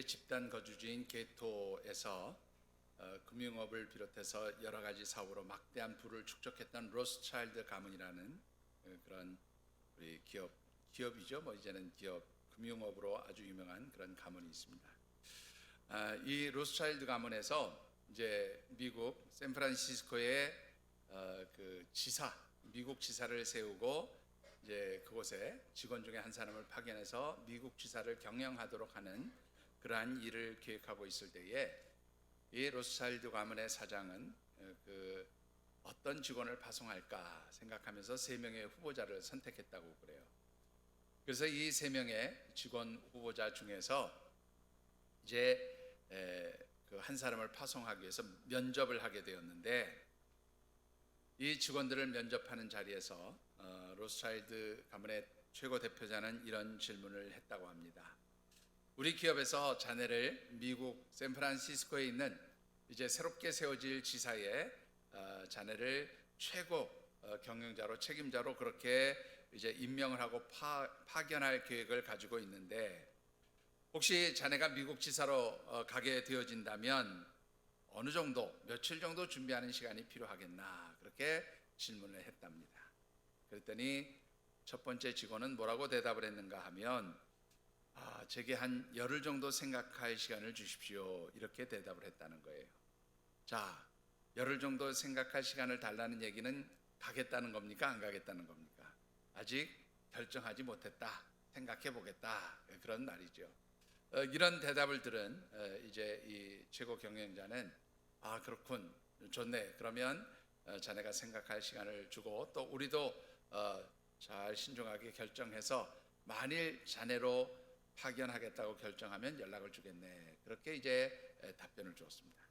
집단 거주지인 게토에서 금융업을 비롯해서 여러 가지 사업으로 막대한 부를 축적했던 로스차일드 가문이라는 그런 우리 기업이죠. 이제는 기업 금융업으로 아주 유명한 그런 가문이 있습니다. 이 로스차일드 가문에서 이제 미국 샌프란시스코의 그 미국 지사를 세우고 이제 그곳에 직원 중에 한 사람을 파견해서 미국 지사를 경영하도록 하는 그러한 일을 계획하고 있을 때에 이 로스차일드 가문의 사장은 그 어떤 직원을 파송할까 생각하면서 3명의 후보자를 선택했다고 그래요. 그래서 이 3명의 직원 후보자 중에서 이제 그 한 사람을 파송하기 위해서 면접을 하게 되었는데, 이 직원들을 면접하는 자리에서 로스차일드 가문의 최고 대표자는 이런 질문을 했다고 합니다. 우리 기업에서 자네를 미국 샌프란시스코에 있는 이제 새롭게 세워질 지사에 자네를 최고 경영자로 책임자로 그렇게 이제 임명을 하고 파견할 계획을 가지고 있는데, 혹시 자네가 미국 지사로 가게 되어진다면 어느 정도, 며칠 정도 준비하는 시간이 필요하겠나, 그렇게 질문을 했답니다. 그랬더니 첫 번째 직원은 뭐라고 대답을 했는가 하면, 제게 한 열흘 정도 생각할 시간을 주십시오, 이렇게 대답을 했다는 거예요. 자, 열흘 정도 생각할 시간을 달라는 얘기는 가겠다는 겁니까, 안 가겠다는 겁니까? 아직 결정하지 못했다, 생각해 보겠다, 그런 말이죠. 이런 대답을 들은 이제 이 최고 경영자는 그렇군, 좋네, 그러면 자네가 생각할 시간을 주고 또 우리도 잘 신중하게 결정해서 만일 자네로 파견하겠다고 결정하면 연락을 주겠네, 그렇게 이제 답변을 주었습니다.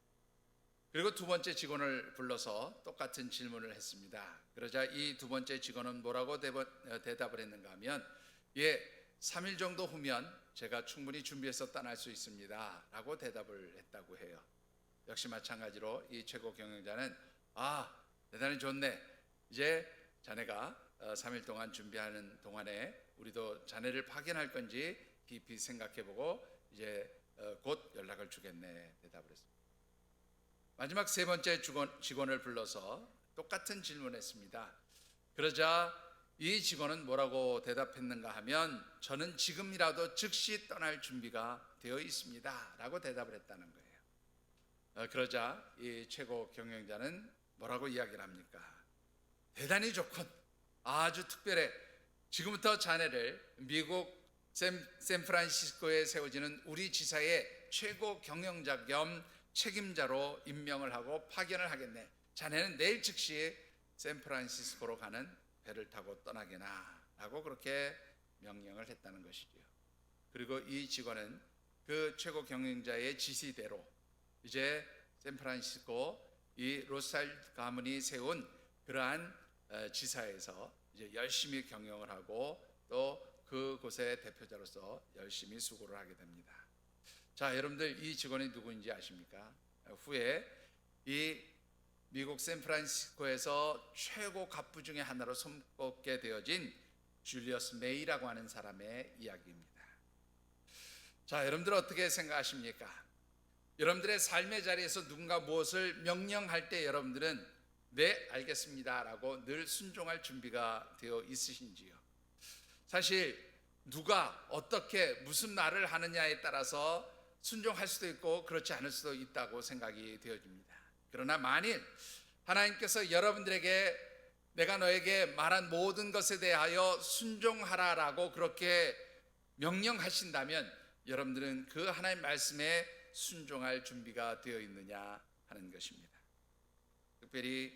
그리고 두 번째 직원을 불러서 똑같은 질문을 했습니다. 그러자 이 두 번째 직원은 뭐라고 대답을 했는가 하면, 3일 정도 후면 제가 충분히 준비해서 떠날 수 있습니다, 라고 대답을 했다고 해요. 역시 마찬가지로 이 최고 경영자는 대단히 좋네, 이제 자네가 3일 동안 준비하는 동안에 우리도 자네를 파견할 건지 깊이 생각해보고 이제 곧 연락을 주겠네, 대답을 했습니다. 마지막 세 번째 직원을 불러서 똑같은 질문을 했습니다. 그러자 이 직원은 뭐라고 대답했는가 하면, 저는 지금이라도 즉시 떠날 준비가 되어 있습니다, 라고 대답을 했다는 거예요. 그러자 이 최고 경영자는 뭐라고 이야기를 합니까? 대단히 좋군, 아주 특별해, 지금부터 자네를 미국 샌프란시스코에 세워지는 우리 지사의 최고 경영자 겸 책임자로 임명을 하고 파견을 하겠네, 자네는 내일 즉시 샌프란시스코로 가는 배를 타고 떠나게나, 라고 그렇게 명령을 했다는 것이죠. 그리고 이 직원은 그 최고 경영자의 지시대로 이제 샌프란시스코 이 로스차일드 가문이 세운 그러한 지사에서 이제 열심히 경영을 하고 또 그곳의 대표자로서 열심히 수고를 하게 됩니다. 자, 여러분들, 이 직원이 누구인지 아십니까? 후에 이 미국 샌프란시스코에서 최고 갑부 중에 하나로 손꼽게 되어진 줄리어스 메이라고 하는 사람의 이야기입니다. 자, 여러분들 어떻게 생각하십니까? 여러분들의 삶의 자리에서 누군가 무엇을 명령할 때 여러분들은 네, 알겠습니다, 라고 늘 순종할 준비가 되어 있으신지요? 사실 누가 어떻게 무슨 말을 하느냐에 따라서 순종할 수도 있고 그렇지 않을 수도 있다고 생각이 되어집니다. 그러나 만일 하나님께서 여러분들에게 내가 너에게 말한 모든 것에 대하여 순종하라라고 그렇게 명령하신다면 여러분들은 그 하나님 말씀에 순종할 준비가 되어 있느냐 하는 것입니다. 특별히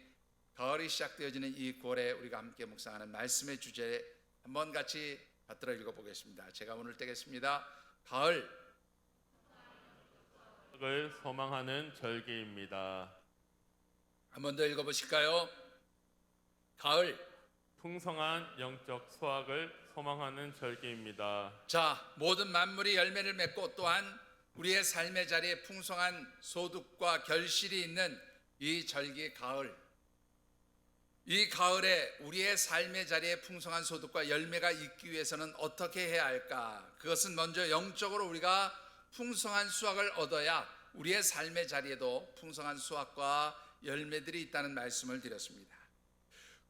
가을이 시작되어지는 이 9월에 우리가 함께 묵상하는 말씀의 주제 한번 같이 받들어 읽어보겠습니다. 제가 오늘 떼겠습니다. 가을 을 소망하는 절기입니다. 한 번 더 읽어보실까요? 가을, 풍성한 영적 수확을 소망하는 절기입니다. 자, 모든 만물이 열매를 맺고 또한 우리의 삶의 자리에 풍성한 소득과 결실이 있는 이 절기 가을, 이 가을에 우리의 삶의 자리에 풍성한 소득과 열매가 있기 위해서는 어떻게 해야 할까? 그것은 먼저 영적으로 우리가 풍성한 수확을 얻어야 우리의 삶의 자리에도 풍성한 수확과 열매들이 있다는 말씀을 드렸습니다.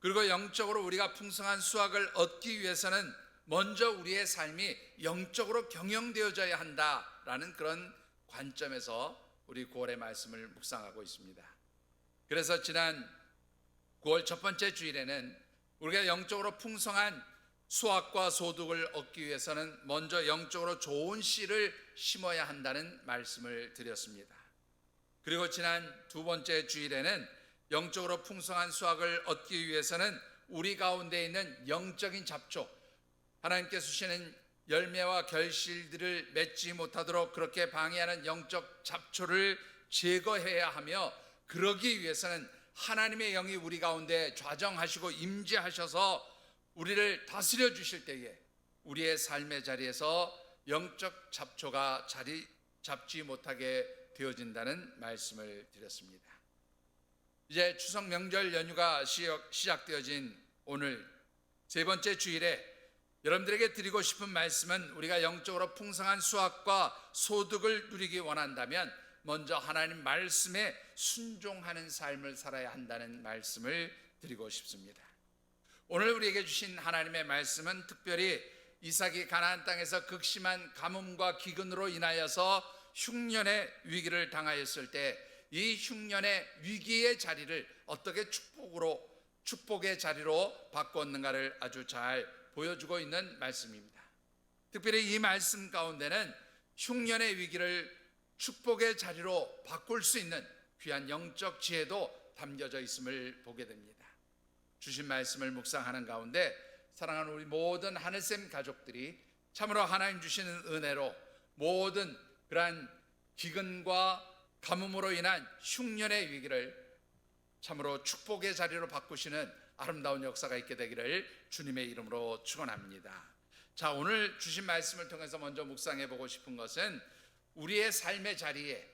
그리고 영적으로 우리가 풍성한 수확을 얻기 위해서는 먼저 우리의 삶이 영적으로 경영되어져야 한다라는 그런 관점에서 우리 9월의 말씀을 묵상하고 있습니다. 그래서 지난 9월 첫 번째 주일에는 우리가 영적으로 풍성한 수확과 소득을 얻기 위해서는 먼저 영적으로 좋은 씨를 심어야 한다는 말씀을 드렸습니다. 그리고 지난 두 번째 주일에는 영적으로 풍성한 수확을 얻기 위해서는 우리 가운데 있는 영적인 잡초, 하나님께서 주시는 열매와 결실들을 맺지 못하도록 그렇게 방해하는 영적 잡초를 제거해야 하며, 그러기 위해서는 하나님의 영이 우리 가운데 좌정하시고 임재하셔서 우리를 다스려 주실 때에 우리의 삶의 자리에서 영적 잡초가 자리 잡지 못하게 되어진다는 말씀을 드렸습니다. 이제 추석 명절 연휴가 시작되어진 오늘 세 번째 주일에 여러분들에게 드리고 싶은 말씀은, 우리가 영적으로 풍성한 수확과 소득을 누리기 원한다면 먼저 하나님 말씀에 순종하는 삶을 살아야 한다는 말씀을 드리고 싶습니다. 오늘 우리에게 주신 하나님의 말씀은 특별히 이삭이 가나안 땅에서 극심한 가뭄과 기근으로 인하여서 흉년의 위기를 당하였을 때 이 흉년의 위기의 자리를 어떻게 축복의 자리로 바꿨는가를 아주 잘 보여주고 있는 말씀입니다. 특별히 이 말씀 가운데는 흉년의 위기를 축복의 자리로 바꿀 수 있는 귀한 영적 지혜도 담겨져 있음을 보게 됩니다. 주신 말씀을 묵상하는 가운데 사랑하는 우리 모든 하늘샘 가족들이 참으로 하나님 주시는 은혜로 모든 그러한 기근과 가뭄으로 인한 흉년의 위기를 참으로 축복의 자리로 바꾸시는 아름다운 역사가 있게 되기를 주님의 이름으로 축원합니다. 자, 오늘 주신 말씀을 통해서 먼저 묵상해 보고 싶은 것은, 우리의 삶의 자리에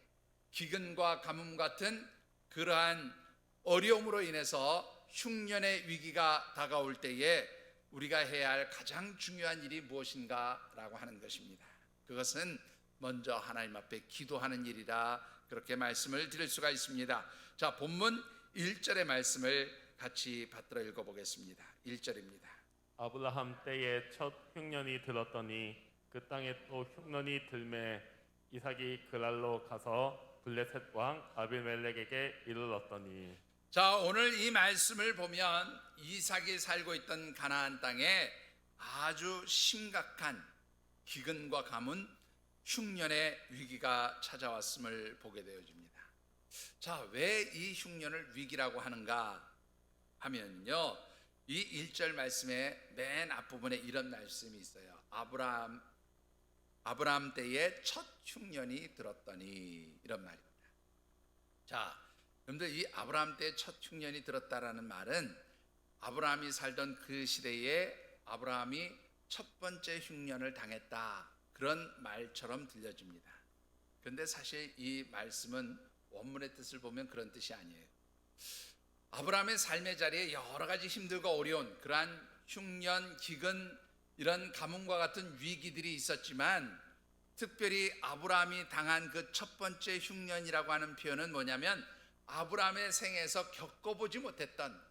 기근과 가뭄 같은 그러한 어려움으로 인해서 흉년의 위기가 다가올 때에 우리가 해야 할 가장 중요한 일이 무엇인가라고 하는 것입니다. 그것은 먼저 하나님 앞에 기도하는 일이라 그렇게 말씀을 드릴 수가 있습니다. 자, 본문 1절의 말씀을 같이 받들어 읽어보겠습니다. 1절입니다. 아브라함 때에 첫 흉년이 들었더니 그 땅에 또 흉년이 들매 이삭이 그랄로 가서 블레셋 왕 아비멜렉에게 이르렀더니. 자, 오늘 이 말씀을 보면 이삭이 살고 있던 가나안 땅에 아주 심각한 기근과 가뭄, 흉년의 위기가 찾아왔음을 보게 되어집니다. 자, 왜 이 흉년을 위기라고 하는가 하면요, 이 1절 말씀의 맨 앞부분에 이런 말씀이 있어요. 아브라함 때에 첫 흉년이 들었더니, 이런 말입니다. 자, 여러분들, 이 아브라함 때에 첫 흉년이 들었다라는 말은 아브라함이 살던 그 시대에 아브라함이 첫 번째 흉년을 당했다, 그런 말처럼 들려집니다. 그런데 사실 이 말씀은 원문의 뜻을 보면 그런 뜻이 아니에요. 아브라함의 삶의 자리에 여러 가지 힘들고 어려운 그러한 흉년, 기근, 이런 가뭄과 같은 위기들이 있었지만, 특별히 아브라함이 당한 그 첫 번째 흉년이라고 하는 표현은 뭐냐면, 아브라함의 생에서 겪어보지 못했던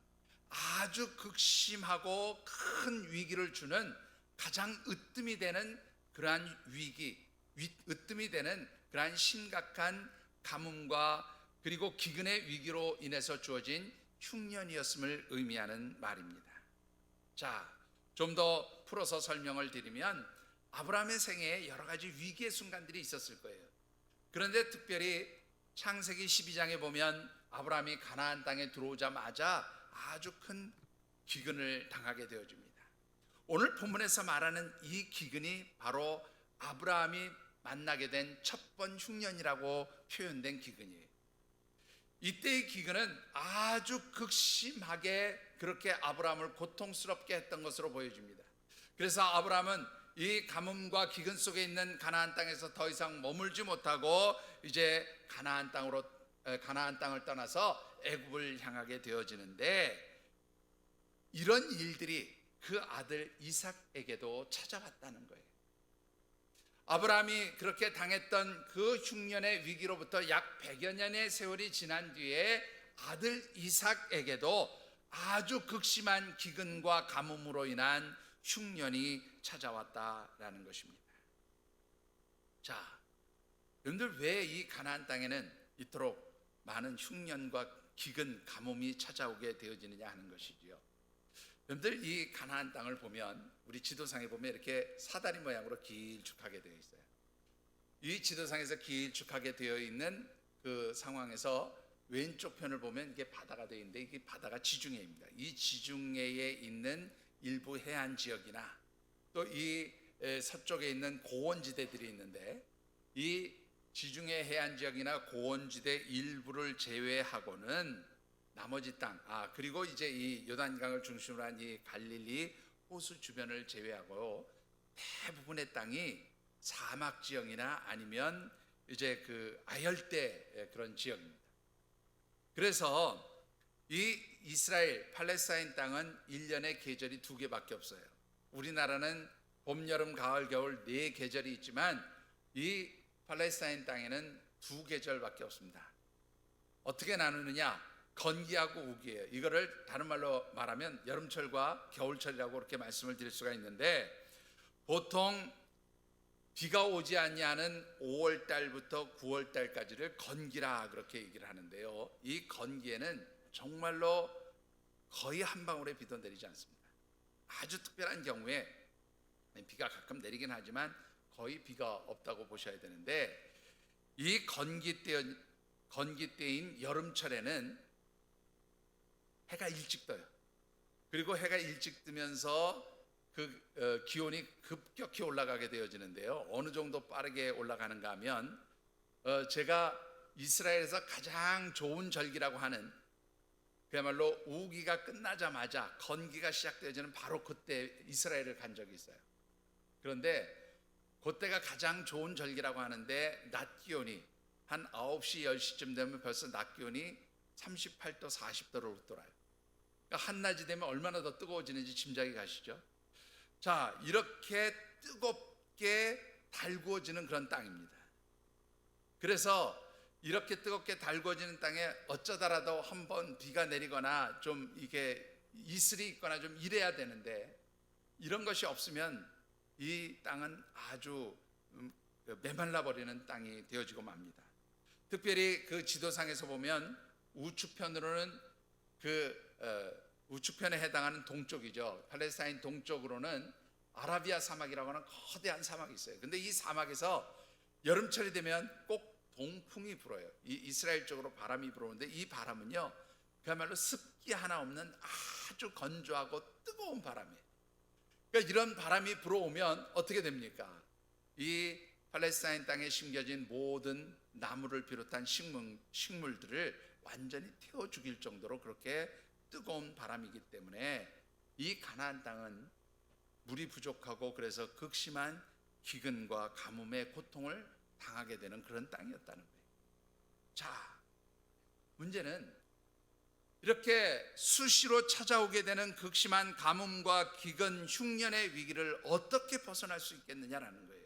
아주 극심하고 큰 위기를 주는 가장 으뜸이 되는 그러한 위기, 으뜸이 되는 그러한 심각한 가뭄과 그리고 기근의 위기로 인해서 주어진 흉년이었음을 의미하는 말입니다. 자, 좀 더 풀어서 설명을 드리면, 아브라함의 생애에 여러 가지 위기의 순간들이 있었을 거예요. 그런데 특별히 창세기 12장에 보면 아브라함이 가나안 땅에 들어오자마자 아주 큰 기근을 당하게 되어집니다. 오늘 본문에서 말하는 이 기근이 바로 아브라함이 만나게 된 첫 번 흉년이라고 표현된 기근이에요. 이때의 기근은 아주 극심하게 그렇게 아브라함을 고통스럽게 했던 것으로 보여집니다. 그래서 아브라함은 이 가뭄과 기근 속에 있는 가나안 땅에서 더 이상 머물지 못하고 이제 가나안 땅을 떠나서 애굽을 향하게 되어지는데, 이런 일들이 그 아들 이삭에게도 찾아왔다는 거예요. 아브라함이 그렇게 당했던 그 흉년의 위기로부터 약 100여 년의 세월이 지난 뒤에 아들 이삭에게도 아주 극심한 기근과 가뭄으로 인한 흉년이 찾아왔다라는 것입니다. 자, 여러분들 왜 이 가나안 땅에는 이토록 많은 흉년과 기근, 가뭄이 찾아오게 되어지느냐 하는 것이지요. 여러분들 이 가나안 땅을 보면 우리 지도상에 보면 이렇게 사다리 모양으로 길쭉하게 되어 있어요. 이 지도상에서 길쭉하게 되어 있는 그 상황에서 왼쪽 편을 보면 이게 바다가 되어 있는데 이게 바다가 지중해입니다. 이 지중해에 있는 일부 해안 지역이나 또 이 서쪽에 있는 고원지대들이 있는데 이 지중해 해안 지역이나 고원지대 일부를 제외하고는 나머지 땅, 그리고 이제 이 요단강을 중심으로 한 이 갈릴리 호수 주변을 제외하고 대부분의 땅이 사막 지형이나 아니면 이제 그 아열대 그런 지역입니다. 그래서 이 이스라엘 팔레스타인 땅은 1년의 계절이 2개밖에 없어요. 우리나라는 봄, 여름, 가을, 겨울 4계절이 있지만 이 팔레스타인 땅에는 2계절밖에 없습니다. 어떻게 나누느냐? 건기하고 우기예요. 이거를 다른 말로 말하면 여름철과 겨울철이라고 그렇게 말씀을 드릴 수가 있는데, 보통 비가 오지 않냐는 5월 달부터 9월 달까지를 건기라 그렇게 얘기를 하는데요. 이 건기에는 정말로 거의 한 방울의 비도 내리지 않습니다. 아주 특별한 경우에 비가 가끔 내리긴 하지만 거의 비가 없다고 보셔야 되는데, 이 건기 때인 여름철에는 해가 일찍 떠요. 그리고 해가 일찍 뜨면서 그 기온이 급격히 올라가게 되어지는데요. 어느 정도 빠르게 올라가는가 하면 제가 이스라엘에서 가장 좋은 절기라고 하는, 그야말로 우기가 끝나자마자 건기가 시작되어지는 바로 그때 이스라엘을 간 적이 있어요. 그런데 그때가 가장 좋은 절기라고 하는데 낮 기온이 한 9시 10시쯤 되면 벌써 낮 기온이 38도 40도를 웃돌아요. 그러니까 한낮이 되면 얼마나 더 뜨거워지는지 짐작이 가시죠? 자, 이렇게 뜨겁게 달구어지는 그런 땅입니다. 그래서 이렇게 뜨겁게 달구어지는 땅에 어쩌다라도 한번 비가 내리거나 좀 이게 이슬이 있거나 좀 이래야 되는데, 이런 것이 없으면 이 땅은 아주 메말라 버리는 땅이 되어지고 맙니다. 특별히 그 지도상에서 보면 우측편으로는 우측편에 해당하는 동쪽이죠. 팔레스타인 동쪽으로는 아라비아 사막이라고 하는 거대한 사막이 있어요. 근데 이 사막에서 여름철이 되면 꼭 동풍이 불어요. 이 이스라엘 쪽으로 바람이 불어오는데, 이 바람은요 그야말로 습기 하나 없는 아주 건조하고 뜨거운 바람이에요. 그러니까 이런 바람이 불어오면 어떻게 됩니까? 이 팔레스타인 땅에 심겨진 모든 나무를 비롯한 식물들을 완전히 태워 죽일 정도로 그렇게 뜨거운 바람이기 때문에 이 가나안 땅은 물이 부족하고 그래서 극심한 기근과 가뭄의 고통을 당하게 되는 그런 땅이었다는 거예요. 자, 문제는 이렇게 수시로 찾아오게 되는 극심한 가뭄과 기근, 흉년의 위기를 어떻게 벗어날 수 있겠느냐라는 거예요.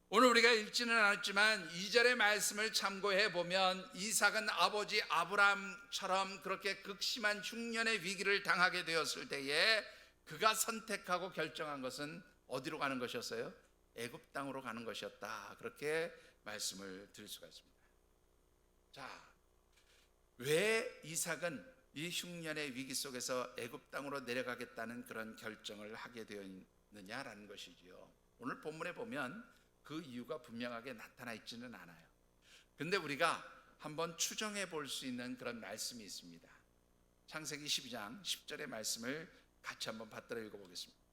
오늘 우리가 읽지는 않았지만 2절의 말씀을 참고해 보면 이삭은 아버지 아브라함처럼 그렇게 극심한 흉년의 위기를 당하게 되었을 때에 그가 선택하고 결정한 것은 어디로 가는 것이었어요? 애굽 땅으로 가는 것이었다. 그렇게 말씀을 드릴 수가 있습니다. 자, 왜 이삭은 이 흉년의 위기 속에서 애굽 땅으로 내려가겠다는 그런 결정을 하게 되었느냐라는 것이지요. 오늘 본문에 보면 그 이유가 분명하게 나타나 있지는 않아요. 근데 우리가 한번 추정해 볼 수 있는 그런 말씀이 있습니다. 창세기 12장 10절의 말씀을 같이 한번 받들어 읽어보겠습니다.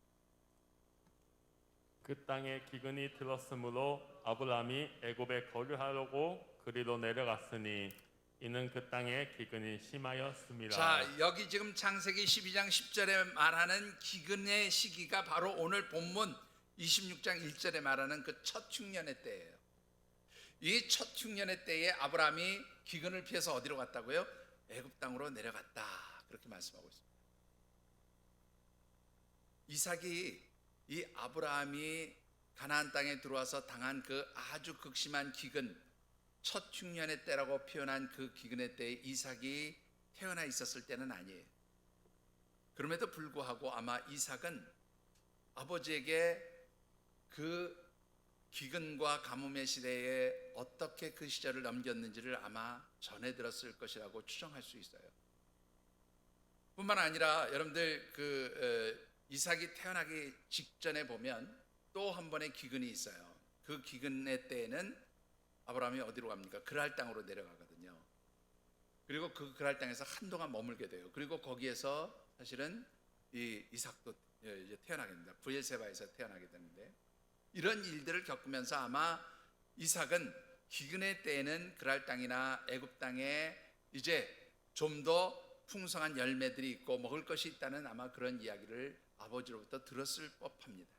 그 땅에 기근이 들었으므로 아브라함이 애굽에 거류하려고 그리로 내려갔으니 이는 그 땅에 기근이 심하였습니다. 자, 여기 지금 창세기 12장 10절에 말하는 기근의 시기가 바로 오늘 본문 26장 1절에 말하는 그 첫 흉년의 때예요. 이 첫 흉년의 때에 아브라함이 기근을 피해서 어디로 갔다고요? 애굽 땅으로 내려갔다. 그렇게 말씀하고 있습니다. 이삭이 이 아브라함이 가나안 땅에 들어와서 당한 그 아주 극심한 기근, 첫 흉년의 때라고 표현한 그 기근의 때에 이삭이 태어나 있었을 때는 아니에요. 그럼에도 불구하고 아마 이삭은 아버지에게 그 기근과 가뭄의 시대에 어떻게 그 시절을 넘겼는지를 아마 전해 들었을 것이라고 추정할 수 있어요. 뿐만 아니라 여러분들 이삭이 태어나기 직전에 보면 또 한 번의 기근이 있어요. 그 기근의 때에는 아브라함이 어디로 갑니까? 그랄 땅으로 내려가거든요. 그리고 그 그랄 땅에서 한동안 머물게 돼요. 그리고 거기에서 사실은 이 이삭도 이제 태어나게 됩니다. 브엘세바에서 태어나게 되는데, 이런 일들을 겪으면서 아마 이삭은 기근의 때에는 그랄 땅이나 애굽 땅에 이제 좀 더 풍성한 열매들이 있고 먹을 것이 있다는 아마 그런 이야기를 아버지로부터 들었을 법합니다.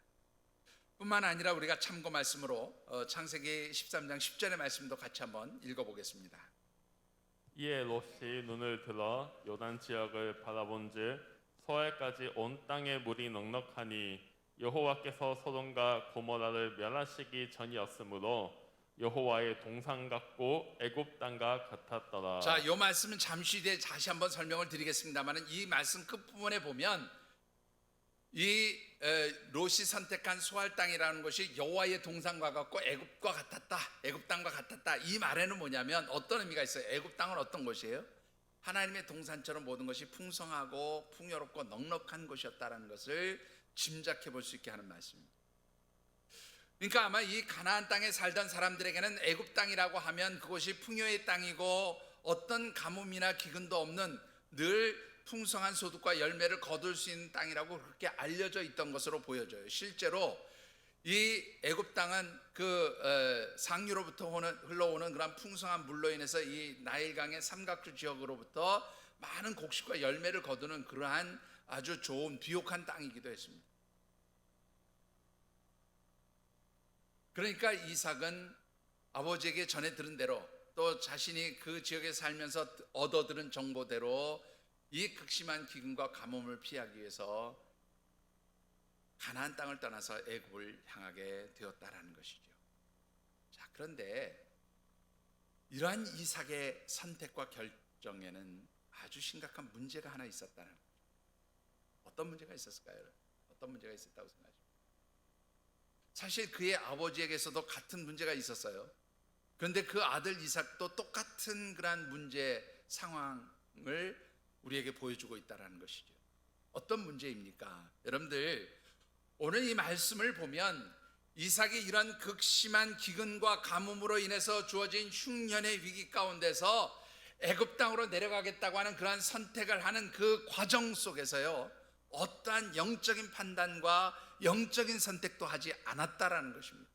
뿐만 아니라 우리가 참고 말씀으로 창세기 13장 10절의 말씀도 같이 한번 읽어보겠습니다. 이에 롯이 눈을 들어 요단 지역을 바라본즉 서해까지 온 땅의 물이 넉넉하니 여호와께서 소돔과 고모라를 멸하시기 전이었으므로 여호와의 동산 같고 애굽 땅과 같았더라. 자, 이 말씀은 잠시 뒤에 다시 한번 설명을 드리겠습니다만, 이 말씀 끝부분에 보면 이 롯이 선택한 소알 땅이라는 것이 여호와의 동산과 같고 애굽과 같았다, 애굽 땅과 같았다. 이 말에는 뭐냐면 어떤 의미가 있어요? 애굽 땅은 어떤 것이에요? 하나님의 동산처럼 모든 것이 풍성하고 풍요롭고 넉넉한 곳이었다라는 것을 짐작해 볼 수 있게 하는 말씀입니다. 그러니까 아마 이 가나안 땅에 살던 사람들에게는 애굽 땅이라고 하면 그것이 풍요의 땅이고 어떤 가뭄이나 기근도 없는 늘 풍성한 소득과 열매를 거둘 수 있는 땅이라고 그렇게 알려져 있던 것으로 보여져요. 실제로 이 애굽 땅은 그 상류로부터 흘러오는 그런 풍성한 물로 인해서 이 나일강의 삼각주 지역으로부터 많은 곡식과 열매를 거두는 그러한 아주 좋은 비옥한 땅이기도 했습니다. 그러니까 이삭은 아버지에게 전해 들은 대로 또 자신이 그 지역에 살면서 얻어들은 정보대로 이 극심한 기근과 가뭄을 피하기 위해서 가나안 땅을 떠나서 애굽을 향하게 되었다라는 것이죠. 자, 그런데 이러한 이삭의 선택과 결정에는 아주 심각한 문제가 하나 있었다는 거죠. 어떤 문제가 있었을까요? 어떤 문제가 있었다고 생각하십니까? 사실 그의 아버지에게서도 같은 문제가 있었어요. 그런데 그 아들 이삭도 똑같은 그러한 문제 상황을 우리에게 보여주고 있다는 것이죠. 어떤 문제입니까? 여러분들, 오늘 이 말씀을 보면 이삭이 이런 극심한 기근과 가뭄으로 인해서 주어진 흉년의 위기 가운데서 애굽 땅으로 내려가겠다고 하는 그러한 선택을 하는 그 과정 속에서요, 어떠한 영적인 판단과 영적인 선택도 하지 않았다라는 것입니다.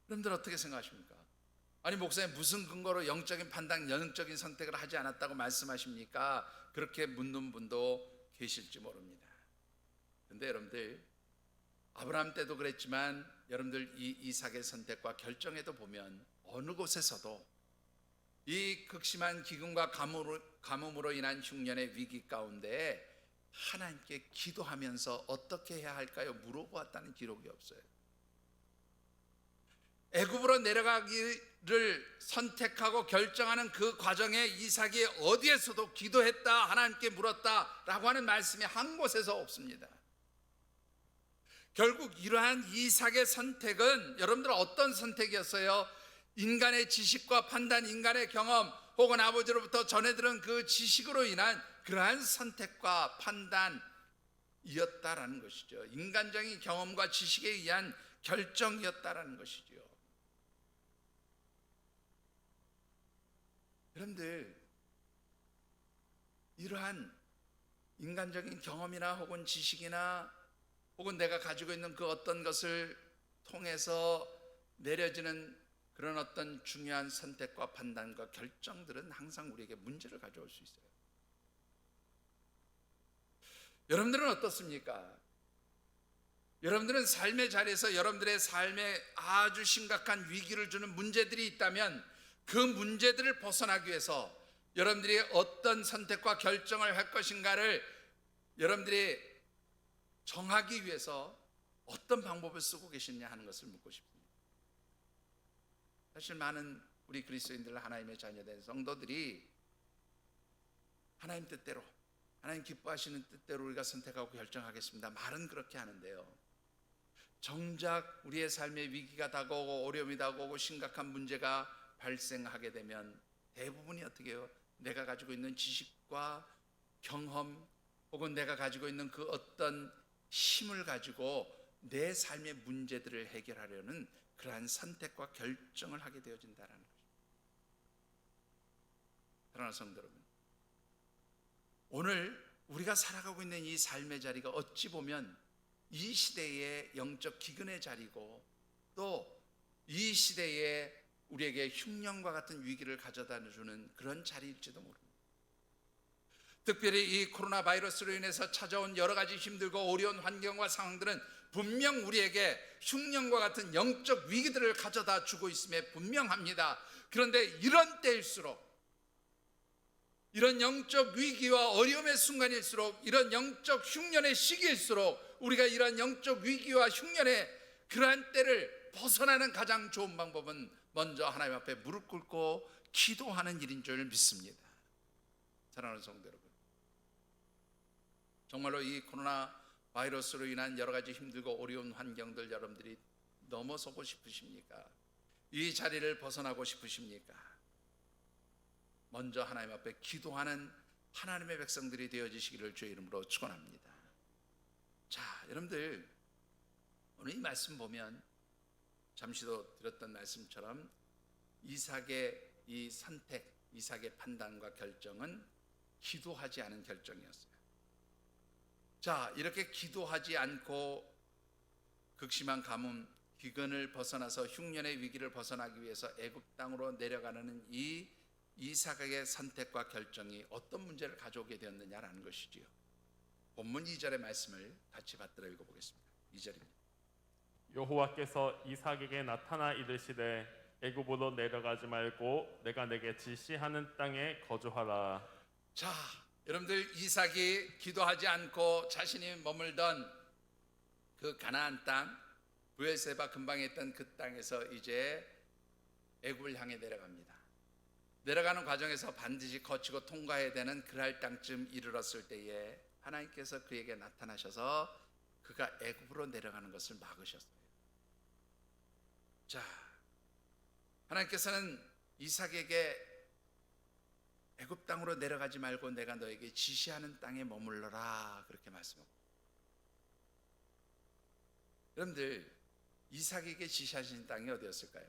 여러분들 어떻게 생각하십니까? 아니, 목사님 무슨 근거로 영적인 판단, 영적인 선택을 하지 않았다고 말씀하십니까? 그렇게 묻는 분도 계실지 모릅니다. 그런데 여러분들, 아브라함 때도 그랬지만 여러분들 이 이삭의 선택과 결정에도 보면 어느 곳에서도 이 극심한 기근과 가뭄으로 인한 흉년의 위기 가운데 하나님께 기도하면서 어떻게 해야 할까요? 물어보았다는 기록이 없어요. 애굽으로 내려가기를 선택하고 결정하는 그 과정에 이삭이 어디에서도 기도했다, 하나님께 물었다라고 하는 말씀이 한 곳에서 없습니다. 결국 이러한 이삭의 선택은 여러분들 어떤 선택이었어요? 인간의 지식과 판단, 인간의 경험 혹은 아버지로부터 전해들은 그 지식으로 인한 그러한 선택과 판단이었다라는 것이죠. 인간적인 경험과 지식에 의한 결정이었다라는 것이죠. 여러분들, 이러한 인간적인 경험이나 혹은 지식이나 혹은 내가 가지고 있는 그 어떤 것을 통해서 내려지는 그런 어떤 중요한 선택과 판단과 결정들은 항상 우리에게 문제를 가져올 수 있어요. 여러분들은 어떻습니까? 여러분들은 삶의 자리에서 여러분들의 삶에 아주 심각한 위기를 주는 문제들이 있다면 그 문제들을 벗어나기 위해서 여러분들이 어떤 선택과 결정을 할 것인가를 여러분들이 정하기 위해서 어떤 방법을 쓰고 계시느냐 하는 것을 묻고 싶습니다. 사실 많은 우리 그리스도인들, 하나님의 자녀된 성도들이 하나님 뜻대로, 하나님 기뻐하시는 뜻대로 우리가 선택하고 결정하겠습니다, 말은 그렇게 하는데요, 정작 우리의 삶에 위기가 다가오고 어려움이 다가오고 심각한 문제가 발생하게 되면 대부분이 어떻게 해요? 내가 가지고 있는 지식과 경험 혹은 내가 가지고 있는 그 어떤 힘을 가지고 내 삶의 문제들을 해결하려는 그러한 선택과 결정을 하게 되어진다는 것입니다. 사랑하는 성도 여러분, 오늘 우리가 살아가고 있는 이 삶의 자리가 어찌 보면 이 시대의 영적 기근의 자리고 또 이 시대에 우리에게 흉년과 같은 위기를 가져다 주는 그런 자리일지도 모릅니다. 특별히 이 코로나 바이러스로 인해서 찾아온 여러 가지 힘들고 어려운 환경과 상황들은 분명 우리에게 흉년과 같은 영적 위기들을 가져다 주고 있음에 분명합니다. 그런데 이런 때일수록, 이런 영적 위기와 어려움의 순간일수록, 이런 영적 흉년의 시기일수록 우리가 이런 영적 위기와 흉년의 그러한 때를 벗어나는 가장 좋은 방법은 먼저 하나님 앞에 무릎 꿇고 기도하는 일인 줄 믿습니다. 사랑하는 성도 여러분, 정말로 이 코로나 바이러스로 인한 여러 가지 힘들고 어려운 환경들 여러분들이 넘어서고 싶으십니까? 이 자리를 벗어나고 싶으십니까? 먼저 하나님 앞에 기도하는 하나님의 백성들이 되어지시기를 주의 이름으로 축원합니다. 자, 여러분들 오늘 이 말씀 보면 잠시도 드렸던 말씀처럼 이삭의 이 선택, 이삭의 판단과 결정은 기도하지 않은 결정이었어요. 자, 이렇게 기도하지 않고 극심한 가뭄, 기근을 벗어나서 흉년의 위기를 벗어나기 위해서 애굽 땅으로 내려가는 이 이삭의 선택과 결정이 어떤 문제를 가져오게 되었느냐라는 것이지요. 본문 2절의 말씀을 같이 받들어 읽어보겠습니다. 2절입니다. 여호와께서 이삭에게 나타나 이르시되 애굽으로 내려가지 말고 내가 내게 지시하는 땅에 거주하라. 자, 여러분들 이삭이 기도하지 않고 자신이 머물던 그 가나안 땅, 브엘세바 근방에 있던 그 땅에서 이제 애굽을 향해 내려갑니다. 내려가는 과정에서 반드시 거치고 통과해야 되는 그랄 땅쯤 이르렀을 때에 하나님께서 그에게 나타나셔서 그가 애굽으로 내려가는 것을 막으셨어요. 자, 하나님께서는 이삭에게 애굽 땅으로 내려가지 말고 내가 너에게 지시하는 땅에 머물러라 그렇게 말씀하고, 여러분들 이삭에게 지시하신 땅이 어디였을까요?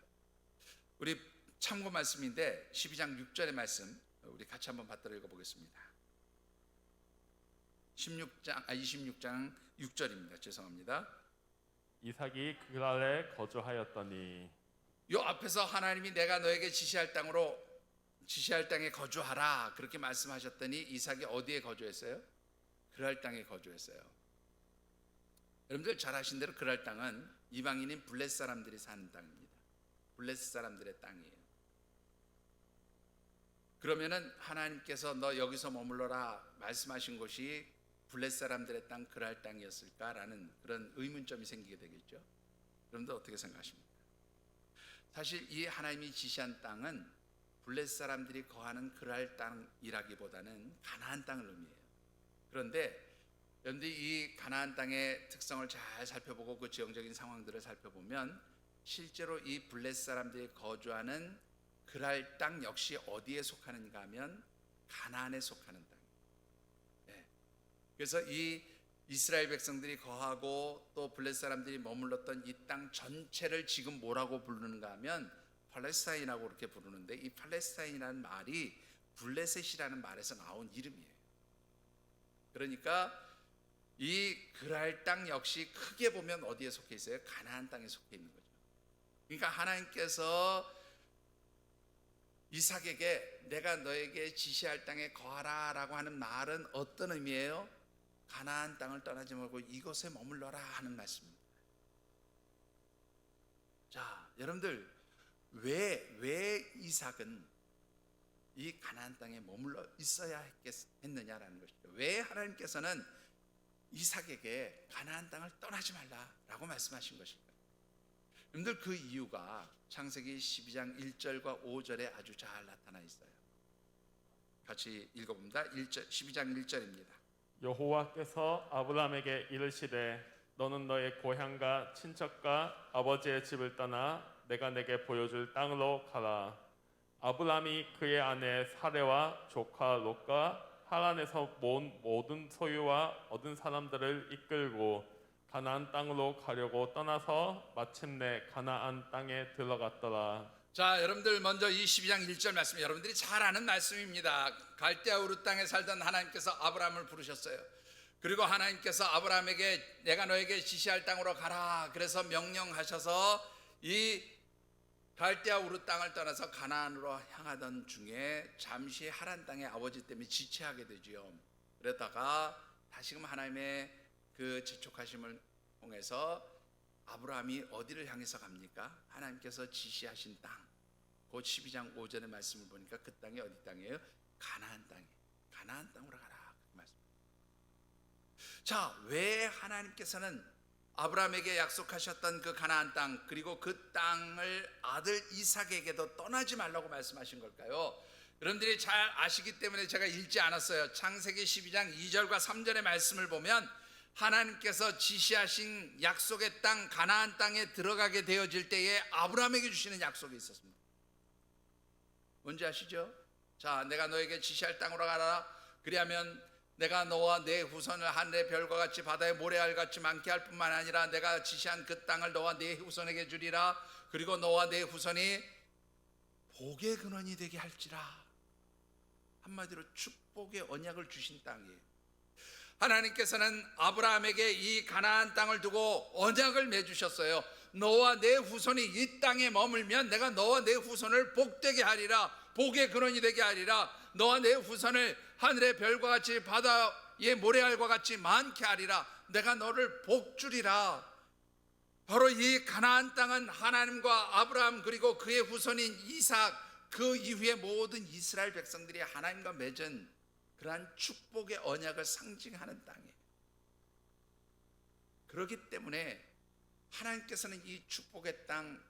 우리 참고 말씀인데 12장 6절의 말씀 우리 같이 한번 받들어 읽어보겠습니다. 26장 6절입니다. 죄송합니다. 이삭이 그랄에 거주하였더니, 요 앞에서 하나님이 내가 너에게 지시할 땅에 거주하라 그렇게 말씀하셨더니 이삭이 어디에 거주했어요? 그랄 땅에 거주했어요. 여러분들 잘 아신 대로 그랄 땅은 이방인인 블레셋 사람들이 사는 땅입니다. 블레셋 사람들의 땅이에요. 그러면은 하나님께서 너 여기서 머물러라 말씀하신 곳이 블레셋 사람들의 땅 그랄 땅이었을까라는 그런 의문점이 생기게 되겠죠. 여러분들 어떻게 생각하십니까? 사실 이 하나님이 지시한 땅은 블레셋 사람들이 거하는 그랄 땅이라기보다는 가나안 땅을 의미해요. 그런데 여러분들이 이 가나안 땅의 특성을 잘 살펴보고 그 지형적인 상황들을 살펴보면 실제로 이 블레셋 사람들이 거주하는 그랄 땅 역시 어디에 속하는가 하면 가나안에 속하는 땅. 그래서 이 이스라엘 백성들이 거하고 또 블레셋 사람들이 머물렀던 이 땅 전체를 지금 뭐라고 부르는가 하면 팔레스타인이라고 그렇게 부르는데, 이 팔레스타인이라는 말이 블레셋이라는 말에서 나온 이름이에요. 그러니까 이 그랄 땅 역시 크게 보면 어디에 속해 있어요? 가나안 땅에 속해 있는 거죠. 그러니까 하나님께서 이삭에게 내가 너에게 지시할 땅에 거하라 라고 하는 말은 어떤 의미예요? 가나안 땅을 떠나지 말고 이곳에 머물러라 하는 말씀입니다. 자, 여러분들 왜 이삭은 이 가나안 땅에 머물러 있어야 했느냐라는 것이죠. 왜 하나님께서는 이삭에게 가나안 땅을 떠나지 말라라고 말씀하신 것입니다. 여러분들 그 이유가 창세기 12장 1절과 5절에 아주 잘 나타나 있어요. 같이 읽어봅니다. 12장 1절입니다. 여호와께서 아브라함에게 이르시되 너는 너의 고향과 친척과 아버지의 집을 떠나 내가 내게 보여줄 땅으로 가라. 아브라함이 그의 아내 사레와 조카 롯과 하란에서 모은 모든 소유와 얻은 사람들을 이끌고 가나안 땅으로 가려고 떠나서 마침내 가나안 땅에 들어갔더라. 자, 여러분들 먼저 이 12장 1절 말씀 여러분들이 잘 아는 말씀입니다. 갈대아 우르 땅에 살던 하나님께서 아브라함을 부르셨어요. 그리고 하나님께서 아브라함에게 내가 너에게 지시할 땅으로 가라 그래서 명령하셔서 이 갈대아 우르 땅을 떠나서 가나안으로 향하던 중에 잠시 하란 땅에 아버지 때문에 지체하게 되지요. 그러다가 다시금 하나님의 그 재촉하심을 통해서 아브라함이 어디를 향해서 갑니까? 하나님께서 지시하신 땅. 그 12장 5절의 말씀을 보니까 그 땅이 어디 땅이에요? 가나안 땅이에요. 가나안 땅으로 가라. 그 말씀. 자, 왜 하나님께서는 아브라함에게 약속하셨던 그 가나안 땅 그리고 그 땅을 아들 이삭에게도 떠나지 말라고 말씀하신 걸까요? 여러분들이 잘 아시기 때문에 제가 읽지 않았어요. 창세기 12장 2절과 3절의 말씀을 보면 하나님께서 지시하신 약속의 땅 가나안 땅에 들어가게 되어질 때에 아브라함에게 주시는 약속이 있었습니다. 뭔지 아시죠? 자, 내가 너에게 지시할 땅으로 가라. 그리하면 내가 너와 내 후손을 하늘의 별과 같이 바다의 모래알 같이 많게 할 뿐만 아니라 내가 지시한 그 땅을 너와 내 후손에게 주리라. 그리고 너와 내 후손이 복의 근원이 되게 할지라. 한마디로 축복의 언약을 주신 땅이에요. 하나님께서는 아브라함에게 이 가나안 땅을 두고 언약을 맺으셨어요. 너와 내 후손이 이 땅에 머물면 내가 너와 내 후손을 복되게 하리라. 복의 근원이 되게 하리라. 너와 내 후손을 하늘의 별과 같이 바다의 모래알과 같이 많게 하리라. 내가 너를 복주리라. 바로 이 가나안 땅은 하나님과 아브라함 그리고 그의 후손인 이삭 그 이후에 모든 이스라엘 백성들이 하나님과 맺은 그러한 축복의 언약을 상징하는 땅이에요. 그렇기 때문에 하나님께서는 이 축복의 땅,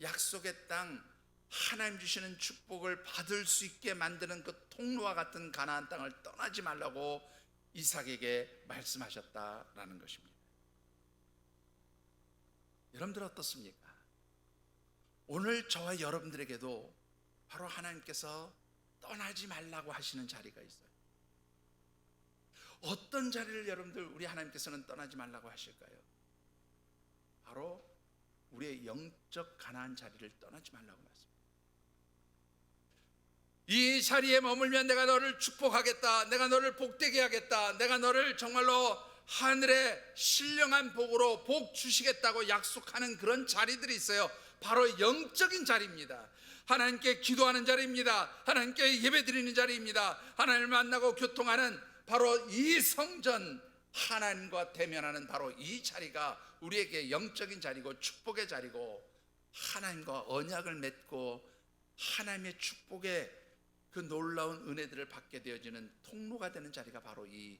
약속의 땅, 하나님 주시는 축복을 받을 수 있게 만드는 그 통로와 같은 가나안 땅을 떠나지 말라고 이삭에게 말씀하셨다라는 것입니다. 여러분들 어떻습니까? 오늘 저와 여러분들에게도 바로 하나님께서 떠나지 말라고 하시는 자리가 있어요. 어떤 자리를 여러분들 우리 하나님께서는 떠나지 말라고 하실까요? 바로 우리의 영적 가나안 자리를 떠나지 말라고 말씀합니다. 이 자리에 머물면 내가 너를 축복하겠다. 내가 너를 복되게 하겠다. 내가 너를 정말로 하늘의 신령한 복으로 복 주시겠다고 약속하는 그런 자리들이 있어요. 바로 영적인 자리입니다. 하나님께 기도하는 자리입니다. 하나님께 예배드리는 자리입니다. 하나님을 만나고 교통하는 바로 이 성전, 하나님과 대면하는 바로 이 자리가 우리에게 영적인 자리고 축복의 자리고 하나님과 언약을 맺고 하나님의 축복의 그 놀라운 은혜들을 받게 되어지는 통로가 되는 자리가 바로 이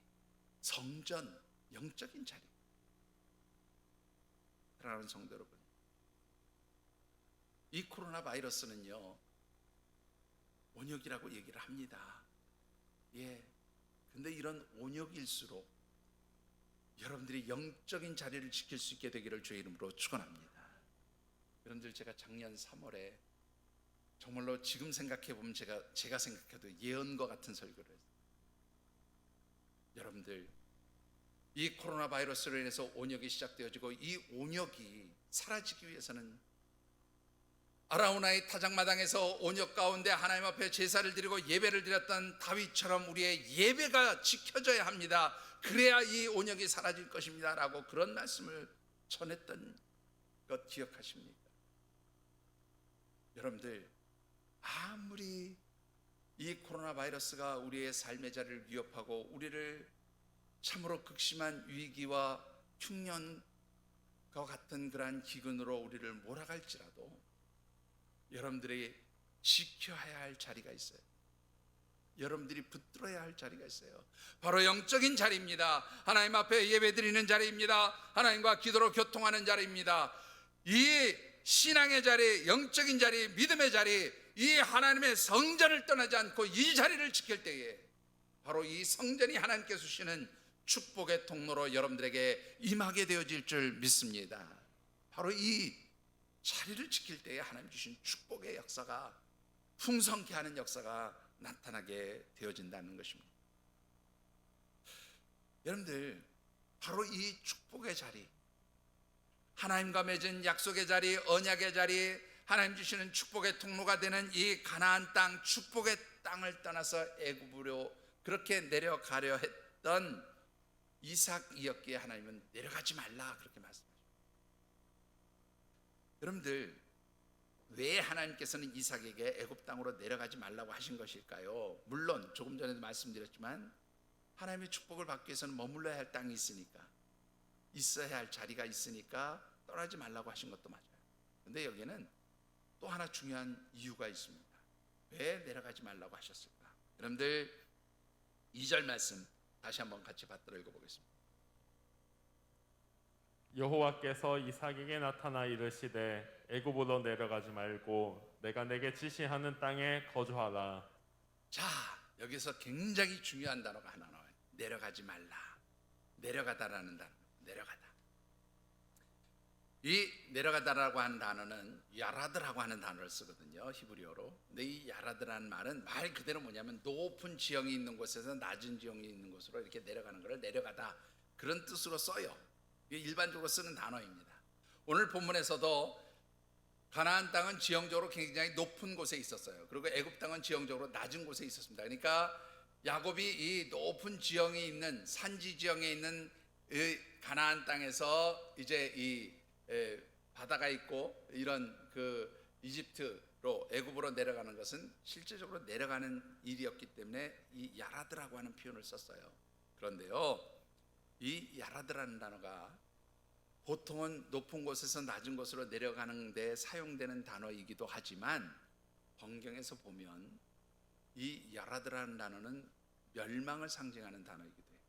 성전, 영적인 자리. 사랑하는 성도 여러분, 이 코로나 바이러스는요 온역이라고 얘기를 합니다. 예. 근데 이런 온역일수록 여러분들이 영적인 자리를 지킬 수 있게 되기를 주의 이름으로 축원합니다. 여러분들 제가 작년 3월에 정말로 지금 생각해 보면 제가 생각해도 예언과 같은 설교를 했어요. 여러분들 이 코로나 바이러스로 인해서 온역이 시작되어지고 이 온역이 사라지기 위해서는 아라우나의 타작마당에서 온역 가운데 하나님 앞에 제사를 드리고 예배를 드렸던 다윗처럼 우리의 예배가 지켜져야 합니다. 그래야 이 온역이 사라질 것입니다 라고 그런 말씀을 전했던 것 기억하십니까? 여러분들 아무리 이 코로나 바이러스가 우리의 삶의 자리를 위협하고 우리를 참으로 극심한 위기와 흉년과 같은 그러한 기근으로 우리를 몰아갈지라도 여러분들이 지켜야 할 자리가 있어요. 여러분들이 붙들어야 할 자리가 있어요. 바로 영적인 자리입니다. 하나님 앞에 예배드리는 자리입니다. 하나님과 기도로 교통하는 자리입니다. 이 신앙의 자리, 영적인 자리, 믿음의 자리, 이 하나님의 성전을 떠나지 않고 이 자리를 지킬 때에 바로 이 성전이 하나님께서 주시는 축복의 통로로 여러분들에게 임하게 되어질 줄 믿습니다. 바로 이 자리를 지킬 때에 하나님 주신 축복의 역사가, 풍성케 하는 역사가 나타나게 되어진다는 것입니다. 여러분들, 바로 이 축복의 자리, 하나님과 맺은 약속의 자리, 언약의 자리, 하나님 주시는 축복의 통로가 되는 이 가나안 땅, 축복의 땅을 떠나서 애굽으로 그렇게 내려가려 했던 이삭이었기에 하나님은 내려가지 말라 그렇게 말씀하십니다. 여러분들, 왜 하나님께서는 이삭에게 애굽 땅으로 내려가지 말라고 하신 것일까요? 물론 조금 전에도 말씀드렸지만 하나님의 축복을 받기 위해서는 머물러야 할 땅이 있으니까, 있어야 할 자리가 있으니까 떠나지 말라고 하신 것도 맞아요. 그런데 여기에는 또 하나 중요한 이유가 있습니다. 왜 내려가지 말라고 하셨을까? 여러분들 2절 말씀 다시 한번 같이 받들어 읽어보겠습니다. 여호와께서 이삭에게 나타나 이르시되 애굽으로 내려가지 말고 내가 내게 지시하는 땅에 거주하라. 자, 여기서 굉장히 중요한 단어가 하나 나와요. 내려가지 말라. 내려가다라는 단어. 내려가다. 이 내려가다라고 하는 단어는 야라드라고 하는 단어를 쓰거든요, 히브리어로. 근데 이 야라드라는 말은 말 그대로 뭐냐면 높은 지형이 있는 곳에서 낮은 지형이 있는 곳으로 이렇게 내려가는 것을 내려가다, 그런 뜻으로 써요. 이게 일반적으로 쓰는 단어입니다. 오늘 본문에서도 가나안 땅은 지형적으로 굉장히 높은 곳에 있었어요. 그리고 애굽 땅은 지형적으로 낮은 곳에 있었습니다. 그러니까 야곱이 이 높은 지형이 있는 산지 지형에 있는 이 가나안 땅에서 이제 이 바다가 있고 이런 그 이집트로 애굽으로 내려가는 것은 실제적으로 내려가는 일이었기 때문에 이 야라드라고 하는 표현을 썼어요. 그런데요, 이 야라드라는 단어가 보통은 높은 곳에서 낮은 곳으로 내려가는 데 사용되는 단어이기도 하지만 번경에서 보면 이 야라드라는 단어는 멸망을 상징하는 단어이기도 해요.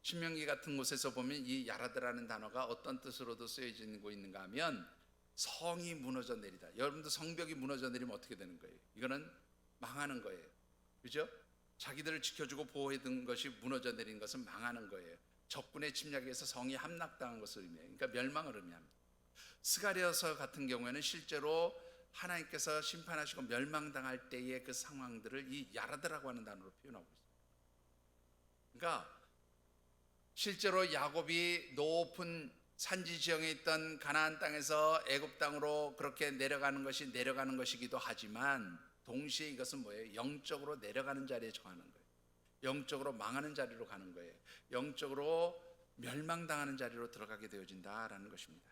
신명기 같은 곳에서 보면 이 야라드라는 단어가 어떤 뜻으로도 쓰여지고 있는가 하면 성이 무너져 내리다. 여러분도 성벽이 무너져 내리면 어떻게 되는 거예요? 이거는 망하는 거예요. 그죠? 자기들을 지켜주고 보호해둔 것이 무너져 내린 것은 망하는 거예요. 적군의 침략에 의해서 성이 함락당한 것을 의미해요. 그러니까 멸망을 의미합니다. 스가랴서 같은 경우에는 실제로 하나님께서 심판하시고 멸망당할 때의 그 상황들을 이 야라드라고 하는 단어로 표현하고 있어요. 그러니까 실제로 야곱이 높은 산지 지형에 있던 가나안 땅에서 애굽 땅으로 그렇게 내려가는 것이기도 하지만 동시에 이것은 뭐예요? 영적으로 내려가는 자리에 정하는 거예요. 영적으로 망하는 자리로 가는 거예요. 영적으로 멸망당하는 자리로 들어가게 되어진다라는 것입니다.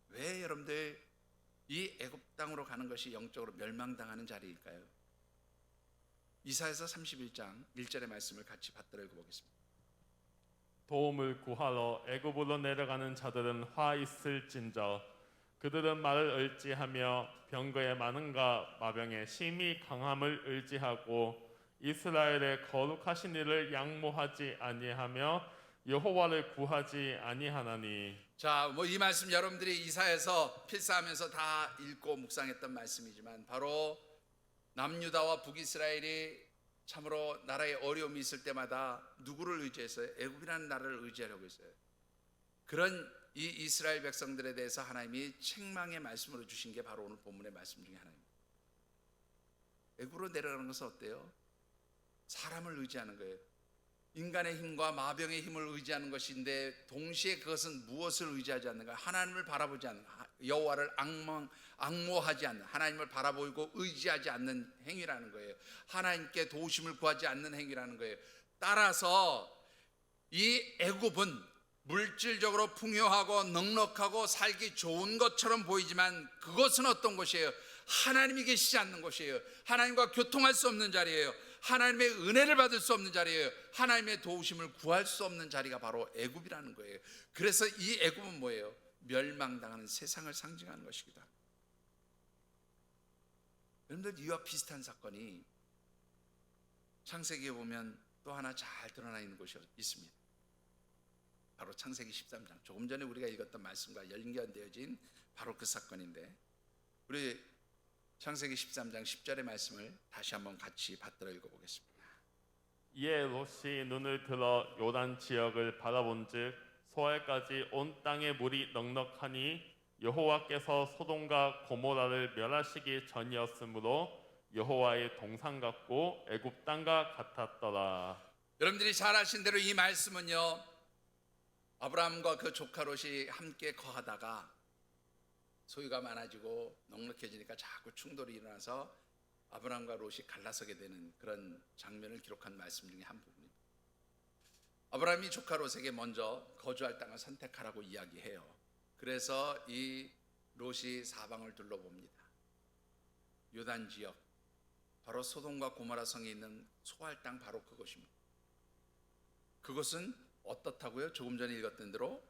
왜 여러분들 이 애굽 땅으로 가는 것이 영적으로 멸망당하는 자리일까요? 이사야서 31장 1절의 말씀을 같이 받들어 읽어보겠습니다. 도움을 구하러 애굽으로 내려가는 자들은 화 있을진저 그들은 말을 의지하며 병거의 많음과 마병의 심히 강함을 의지하고 이스라엘의 거룩하신 이를 양모하지 아니하며 여호와를 구하지 아니하나니. 자, 뭐 이 말씀 여러분들이 이사야에서 필사하면서 다 읽고 묵상했던 말씀이지만 바로 남유다와 북이스라엘이 참으로 나라에 어려움이 있을 때마다 누구를 의지했어요? 애굽이라는 나라를 의지하려고 했어요. 그런 이 이스라엘 백성들에 대해서 하나님이 책망의 말씀으로 주신 게 바로 오늘 본문의 말씀 중에 하나입니다. 애굽으로 내려가는 것은 어때요? 사람을 의지하는 거예요. 인간의 힘과 마병의 힘을 의지하는 것인데 동시에 그것은 무엇을 의지하지 않는가? 하나님을 바라보지 않는, 여호와를 앙모하지 않는, 하나님을 바라보고 의지하지 않는 행위라는 거예요. 하나님께 도우심을 구하지 않는 행위라는 거예요. 따라서 이 애굽은 물질적으로 풍요하고 넉넉하고 살기 좋은 것처럼 보이지만 그것은 어떤 곳이에요? 하나님이 계시지 않는 곳이에요. 하나님과 교통할 수 없는 자리예요. 하나님의 은혜를 받을 수 없는 자리예요. 하나님의 도우심을 구할 수 없는 자리가 바로 애굽이라는 거예요. 그래서 이 애굽은 뭐예요? 멸망당하는 세상을 상징하는 것이기도 합니다. 여러분들, 이와 비슷한 사건이 창세기에 보면 또 하나 잘 드러나 있는 곳이 있습니다. 바로 창세기 13장. 조금 전에 우리가 읽었던 말씀과 연결되어진 바로 그 사건인데, 우리 창세기 13장 10절의 말씀을 다시 한번 같이 받들어 읽어보겠습니다. 이에 롯이 눈을 들어 요단 지역을 바라본즉 소알까지 온 땅의 물이 넉넉하니 여호와께서 소돔과 고모라를 멸하시기 전이었으므로 여호와의 동산 같고 애굽 땅과 같았더라. 여러분들이 잘 아신 대로 이 말씀은요, 아브라함과 그 조카 롯이 함께 거하다가 소유가 많아지고 넉넉해지니까 자꾸 충돌이 일어나서 아브라함과 롯이 갈라서게 되는 그런 장면을 기록한 말씀 중에 한 부분입니다. 아브라함이 조카 롯에게 먼저 거주할 땅을 선택하라고 이야기해요. 그래서 이 롯이 사방을 둘러봅니다. 요단 지역, 바로 소돔과 고모라 성에 있는 소알 땅, 바로 그곳입니다. 그것은 어떻다고요? 조금 전에 읽었던 대로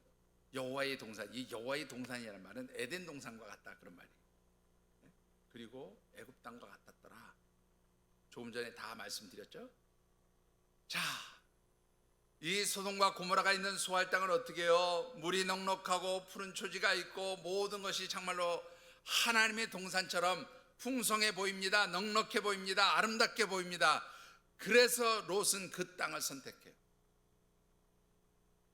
여호와의 동산, 이 여호와의 동산이라는 말은 에덴 동산과 같다, 그런 말이에요. 그리고 애굽 땅과 같았더라. 조금 전에 다 말씀드렸죠. 자, 이 소돔과 고모라가 있는 소알 땅은 어떻게 해요? 물이 넉넉하고 푸른 초지가 있고 모든 것이 정말로 하나님의 동산처럼 풍성해 보입니다. 넉넉해 보입니다. 아름답게 보입니다. 그래서 롯은 그 땅을 선택해요.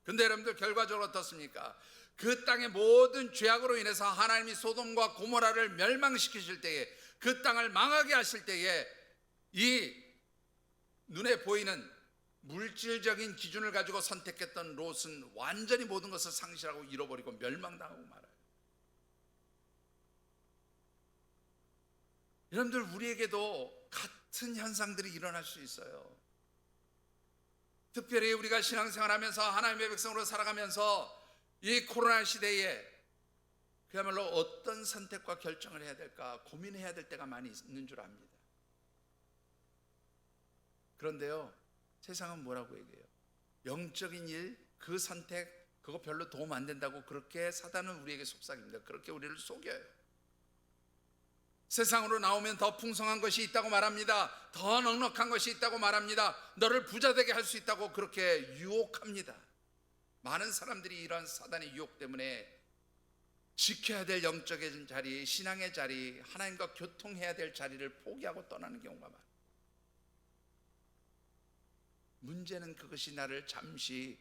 근데 여러분들 결과적으로 어떻습니까? 그 땅의 모든 죄악으로 인해서 하나님이 소돔과 고모라를 멸망시키실 때에, 그 땅을 망하게 하실 때에 이 눈에 보이는 물질적인 기준을 가지고 선택했던 롯은 완전히 모든 것을 상실하고 잃어버리고 멸망당하고 말아요. 여러분들, 우리에게도 같은 현상들이 일어날 수 있어요. 특별히 우리가 신앙생활하면서 하나님의 백성으로 살아가면서 이 코로나 시대에 그야말로 어떤 선택과 결정을 해야 될까 고민해야 될 때가 많이 있는 줄 압니다. 그런데요, 세상은 뭐라고 얘기해요? 영적인 일, 그 선택, 그거 별로 도움 안 된다고 그렇게 사단은 우리에게 속삭입니다. 그렇게 우리를 속여요. 세상으로 나오면 더 풍성한 것이 있다고 말합니다. 더 넉넉한 것이 있다고 말합니다. 너를 부자 되게 할 수 있다고 그렇게 유혹합니다. 많은 사람들이 이런 사단의 유혹 때문에 지켜야 될 영적인 자리, 신앙의 자리, 하나님과 교통해야 될 자리를 포기하고 떠나는 경우가 많아요. 문제는 그것이 나를 잠시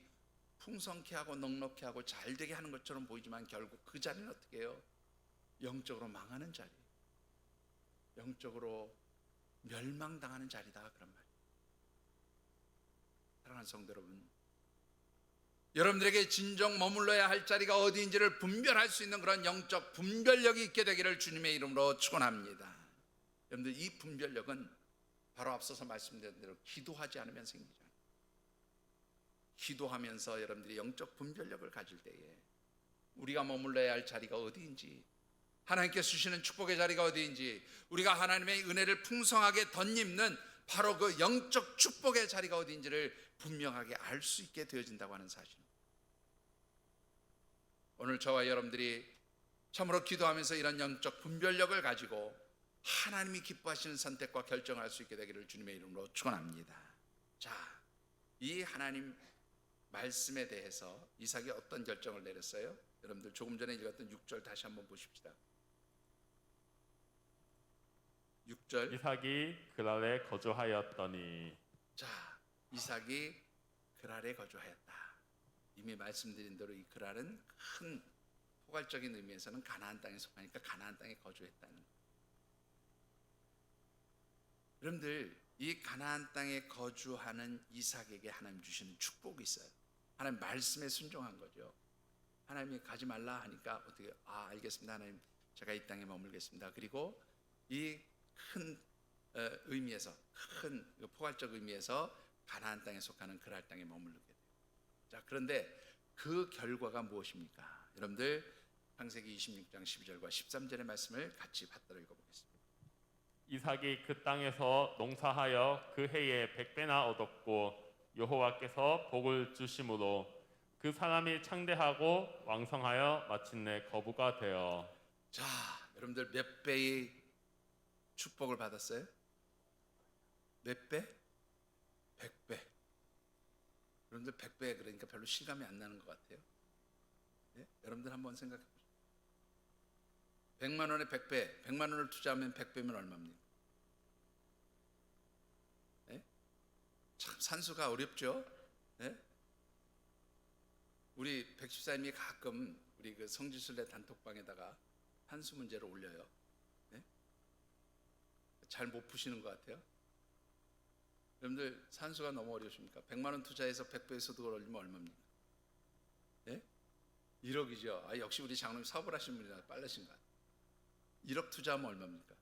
풍성케 하고 넉넉케 하고 잘 되게 하는 것처럼 보이지만 결국 그 자리는 어떻게 해요? 영적으로 망하는 자리, 영적으로 멸망당하는 자리다, 그런 말이에요. 사랑하는 성도 여러분, 여러분들에게 진정 머물러야 할 자리가 어디인지를 분별할 수 있는 그런 영적 분별력이 있게 되기를 주님의 이름으로 축원합니다. 여러분들, 이 분별력은 바로 앞서서 말씀드린 대로 기도하지 않으면 생기지 않아요. 기도하면서 여러분들이 영적 분별력을 가질 때에 우리가 머물러야 할 자리가 어디인지, 하나님께서 주시는 축복의 자리가 어디인지, 우리가 하나님의 은혜를 풍성하게 덧입는 바로 그 영적 축복의 자리가 어디인지를 분명하게 알 수 있게 되어진다고 하는 사실입니다. 오늘 저와 여러분들이 참으로 기도하면서 이런 영적 분별력을 가지고 하나님이 기뻐하시는 선택과 결정을 할 수 있게 되기를 주님의 이름으로 축원합니다. 자, 이 하나님 말씀에 대해서 이삭이 어떤 결정을 내렸어요? 여러분들 조금 전에 읽었던 6절 다시 한번 보십시다. 6절. 이삭이 그랄에 거주하였더니. 자, 이삭이 그랄에 거주하였다. 이미 말씀드린 대로 이 그랄은 큰 포괄적인 의미에서는 가나안 땅에 속하니까 가나안 땅에 거주했다는 거예요. 여러분들, 이 가나안 땅에 거주하는 이삭에게 하나님 주시는 축복이 있어요. 하나님 말씀에 순종한 거죠. 하나님이 가지 말라 하니까 어떻게, 알겠습니다 하나님, 제가 이 땅에 머물겠습니다. 그리고 이 큰 의미에서, 큰 포괄적 의미에서 가나안 땅에 속하는 그랄 땅에 머물게 돼요. 자, 그런데 그 결과가 무엇입니까? 여러분들 창세기 26장 12절과 13절의 말씀을 같이 받들어 읽어보겠습니다. 이삭이 그 땅에서 농사하여 그 해에 100배나 얻었고 여호와께서 복을 주심으로 그 사람이 창대하고 왕성하여 마침내 거부가 되어. 자, 여러분들 몇 배의 축복을 받았어요? 몇 배? 100배. 여러분들 100배 그러니까 별로 실감이 안 나는 것 같아요. 예? 여러분들 한번 생각해 보세요. 100만 원에 100배, 100만 원을 투자하면 100배면 얼마입니까? 예? 참 산수가 어렵죠. 예? 우리 백집사님이 가끔 우리 그 성지순례 단톡방에다가 산수 문제를 올려요. 예? 잘 못 푸시는 것 같아요. 여러분들 산수가 너무 어려우십니까? 100만 원 투자해서 100배의 소득을 올리면 얼마입니까? 예? 1억이죠. 아, 역시 우리 장로님 사업을 하시는 분이라 빠르신 것 같아요. 1억 투자하면 얼마입니까?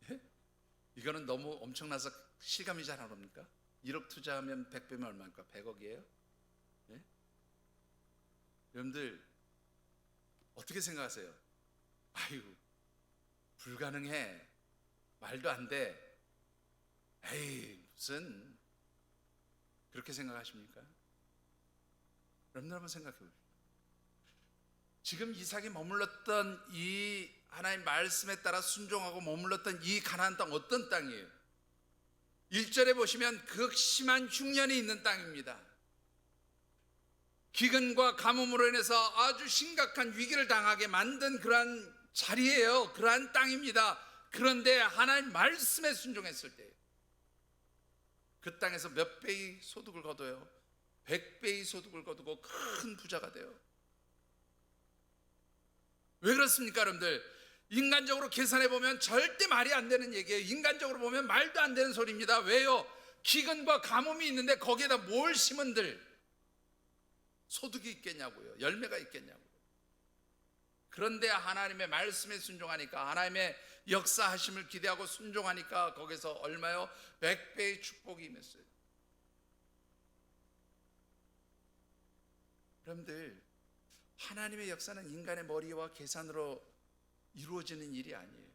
예? 이거는 너무 엄청나서 실감이 잘 안 옵니까? 1억 투자하면 100배면 얼마입니까? 100억이에요? 예? 여러분들 어떻게 생각하세요? 아이고 불가능해, 말도 안 돼, 에이 무슨, 그렇게 생각하십니까? 여러분들 한번 생각해 보십시오. 지금 이삭이 머물렀던 이 하나님 말씀에 따라 순종하고 머물렀던 이 가나안 땅, 어떤 땅이에요? 1절에 보시면 극심한 흉년이 있는 땅입니다. 기근과 가뭄으로 인해서 아주 심각한 위기를 당하게 만든 그러한 자리예요. 그러한 땅입니다. 그런데 하나님 말씀에 순종했을 때 그 땅에서 몇 배의 소득을 거둬요? 100배의 소득을 거두고 큰 부자가 돼요. 왜 그렇습니까, 여러분들? 인간적으로 계산해 보면 절대 말이 안 되는 얘기예요. 인간적으로 보면 말도 안 되는 소리입니다. 왜요? 기근과 가뭄이 있는데 거기에다 뭘 심은들 소득이 있겠냐고요. 열매가 있겠냐고요. 그런데 하나님의 말씀에 순종하니까, 하나님의 역사하심을 기대하고 순종하니까 거기서 얼마요? 100배의 축복이 임했어요. 여러분들, 하나님의 역사는 인간의 머리와 계산으로 이루어지는 일이 아니에요.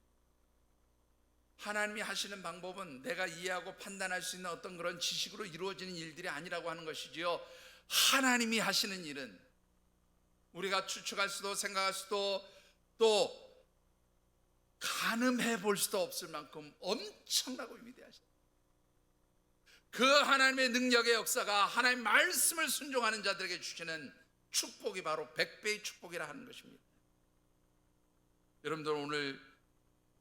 하나님이 하시는 방법은 내가 이해하고 판단할 수 있는 어떤 그런 지식으로 이루어지는 일들이 아니라고 하는 것이지요. 하나님이 하시는 일은 우리가 추측할 수도 생각할 수도 또 가늠해 볼 수도 없을 만큼 엄청나고 위대하시다. 그 하나님의 능력의 역사가 하나님 말씀을 순종하는 자들에게 주시는 축복이 바로 100배의 축복이라 하는 것입니다. 여러분들 오늘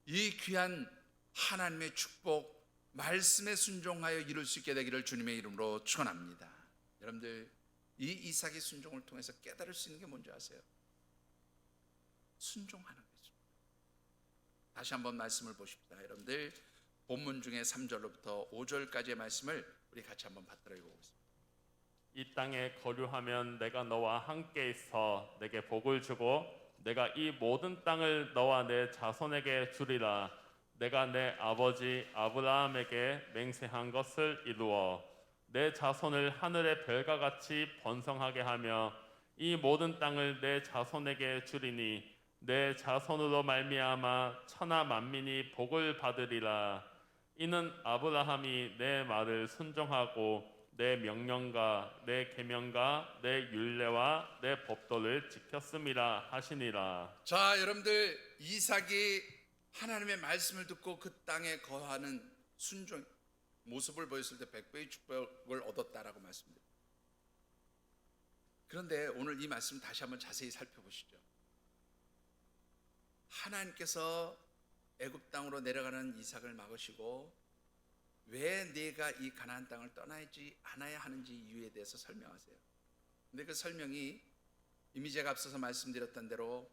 이 귀한 하나님의 축복, 말씀에 순종하여 이룰 수 있게 되기를 주님의 이름으로 축원합니다. 여러분들 이 이삭의 순종을 통해서 깨달을 수 있는 게 뭔지 아세요? 순종하는 거죠. 다시 한번 말씀을 보십시다. 여러분들 본문 중에 3절로부터 5절까지의 말씀을 우리 같이 한번 받들어 읽어보겠습니다. 이 땅에 거류하면 내가 너와 함께 있어 내게 복을 주고 내가 이 모든 땅을 너와 내 자손에게 주리라. 내가 내 아버지 아브라함에게 맹세한 것을 이루어 내 자손을 하늘의 별과 같이 번성하게 하며 이 모든 땅을 내 자손에게 주리니 내 자손으로 말미암아 천하 만민이 복을 받으리라. 이는 아브라함이 내 말을 순종하고 내 명령과 내 계명과 내 율례와 내 법도를 지켰음이라 하시니라. 자, 여러분들 이삭이 하나님의 말씀을 듣고 그 땅에 거하는 순종 모습을 보였을 때 100배의 축복을 얻었다라고 말씀드립니다. 그런데 오늘 이 말씀 다시 한번 자세히 살펴보시죠. 하나님께서 애굽 땅으로 내려가는 이삭을 막으시고 왜 네가 이 가나안 땅을 떠나지 않아야 하는지 이유에 대해서 설명하세요. 근데 그 설명이 이미 제가 앞서서 말씀드렸던 대로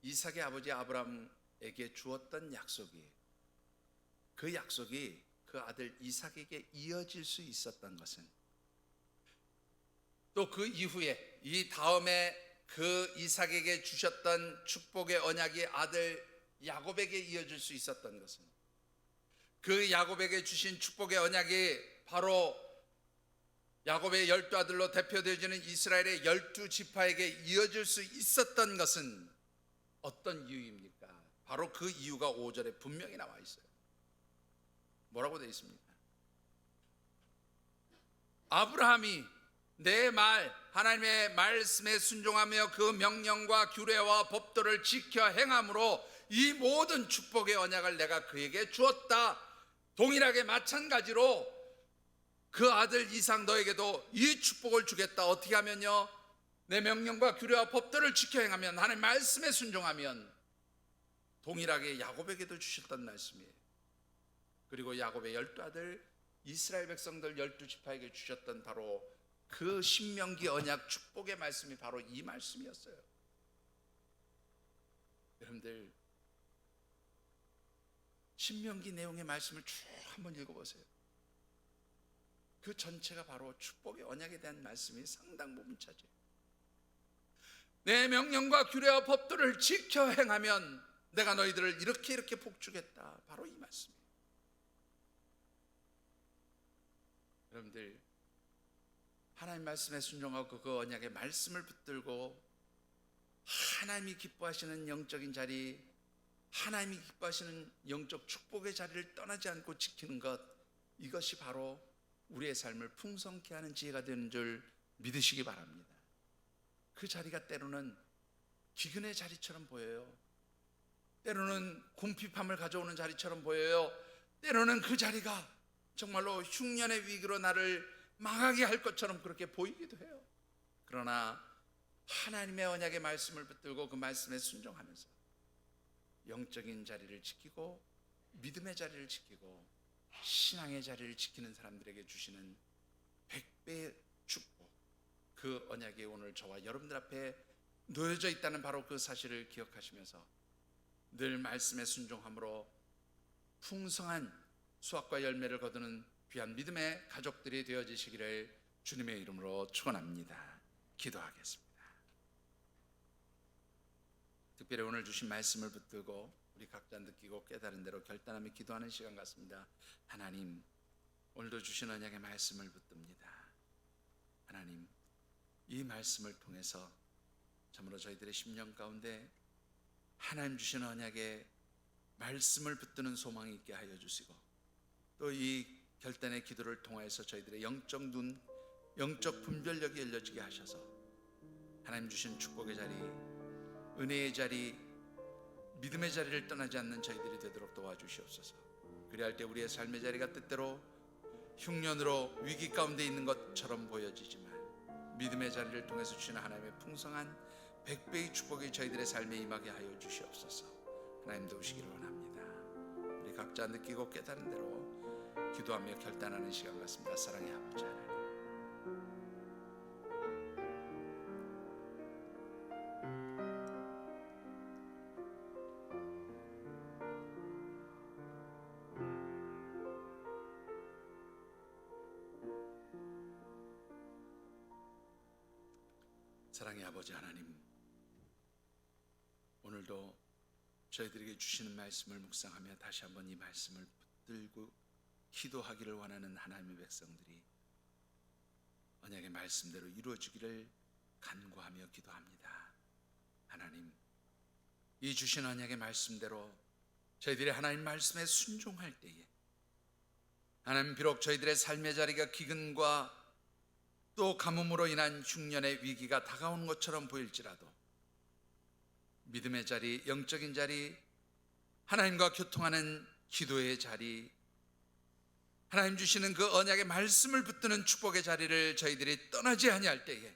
이삭의 아버지 아브라함에게 주었던 약속이에요. 그 약속이 그 아들 이삭에게 이어질 수 있었던 것은 또 그 이후에 이 다음에 그 이삭에게 주셨던 축복의 언약이 아들 야곱에게 이어질 수 있었던 것은 그 야곱에게 주신 축복의 언약이 바로 야곱의 12아들로 대표되어지는 이스라엘의 12지파에게 이어질 수 있었던 것은 어떤 이유입니까? 바로 그 이유가 5절에 분명히 나와 있어요. 뭐라고 되어 있습니까? 아브라함이 내 말, 하나님의 말씀에 순종하며 그 명령과 규례와 법도를 지켜 행함으로 이 모든 축복의 언약을 내가 그에게 주었다. 동일하게 마찬가지로 그 아들 이삭 너에게도 이 축복을 주겠다. 어떻게 하면요? 내 명령과 규례와 법도를 지켜 행하면, 하나님 말씀에 순종하면, 동일하게 야곱에게도 주셨던 말씀이에요. 그리고 야곱의 12아들 이스라엘 백성들 12지파에게 주셨던 바로 그 신명기 언약 축복의 말씀이 바로 이 말씀이었어요. 여러분들, 신명기 내용의 말씀을 쭉 한번 읽어보세요. 그 전체가 바로 축복의 언약에 대한 말씀이 상당 부분 차지해요. 내 명령과 규례와 법도를 지켜 행하면 내가 너희들을 이렇게 복주겠다. 바로 이 말씀이에요. 여러분들, 하나님 말씀에 순종하고 그 언약의 말씀을 붙들고 하나님이 기뻐하시는 영적인 자리, 하나님이 기뻐하시는 영적 축복의 자리를 떠나지 않고 지키는 것, 이것이 바로 우리의 삶을 풍성케 하는 지혜가 되는 줄 믿으시기 바랍니다. 그 자리가 때로는 기근의 자리처럼 보여요. 때로는 궁핍함을 가져오는 자리처럼 보여요. 때로는 그 자리가 정말로 흉년의 위기로 나를 망하게 할 것처럼 그렇게 보이기도 해요. 그러나 하나님의 언약의 말씀을 붙들고 그 말씀에 순종하면서 영적인 자리를 지키고 믿음의 자리를 지키고 신앙의 자리를 지키는 사람들에게 주시는 100배의 축복, 그 언약이 오늘 저와 여러분들 앞에 놓여져 있다는 바로 그 사실을 기억하시면서 늘 말씀에 순종함으로 풍성한 수확과 열매를 거두는 귀한 믿음의 가족들이 되어지시기를 주님의 이름으로 축원합니다. 기도하겠습니다. 특별히 오늘 주신 말씀을 붙들고 우리 각자 느끼고 깨달은 대로 결단하며 기도하는 시간 같습니다. 하나님, 오늘도 주신 언약의 말씀을 붙듭니다. 하나님, 이 말씀을 통해서 참으로 저희들의 심령 가운데 하나님 주신 언약의 말씀을 붙드는 소망이 있게 하여 주시고, 또 이 결단의 기도를 통하여서 저희들의 영적 눈, 영적 분별력이 열려지게 하셔서 하나님 주신 축복의 자리, 은혜의 자리, 믿음의 자리를 떠나지 않는 저희들이 되도록 도와주시옵소서. 그리할 때 우리의 삶의 자리가 때때로 흉년으로 위기 가운데 있는 것처럼 보여지지만 믿음의 자리를 통해서 주시는 하나님의 풍성한 100배의 축복이 저희들의 삶에 임하게 하여 주시옵소서. 하나님 도우시기를 원합니다. 우리 각자 느끼고 깨달은 대로 기도하며 결단하는 시간 같습니다. 사랑의 아버지 하나님, 사랑의 아버지 하나님, 오늘도 저희들에게 주시는 말씀을 묵상하며 다시 한번 이 말씀을 붙들고 기도하기를 원하는 하나님의 백성들이 언약의 말씀대로 이루어지기를 간구하며 기도합니다. 하나님, 이 주신 언약의 말씀대로 저희들이 하나님 말씀에 순종할 때에 하나님, 비록 저희들의 삶의 자리가 기근과 또 가뭄으로 인한 흉년의 위기가 다가오는 것처럼 보일지라도 믿음의 자리, 영적인 자리, 하나님과 교통하는 기도의 자리, 하나님 주시는 그 언약의 말씀을 붙드는 축복의 자리를 저희들이 떠나지 아니할 때에